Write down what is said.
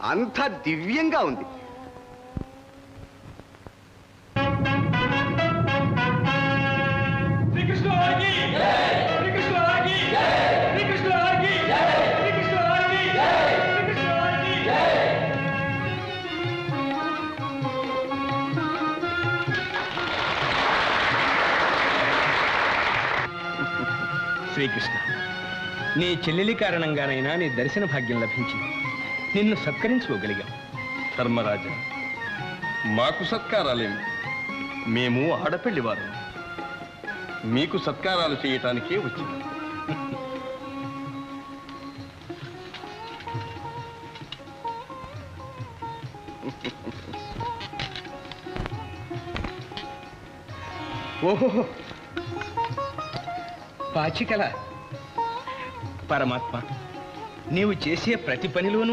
అంత దివ్యంగా ఉంది. శ్రీకృష్ణ, నీ చెల్లెలి కారణంగానైనా నీ దర్శన భాగ్యం లభించింది. నిన్ను సత్కరించుకోగలిగాం. ధర్మరాజా, మాకు సత్కారాలేమి? మేము ఆడపెళ్లివారు, మీకు సత్కారాలు చేయటానికే వచ్చింది. ఓహో, పాచికల పరమాత్మ, నీవు చేసే ప్రతి పనిలోనూ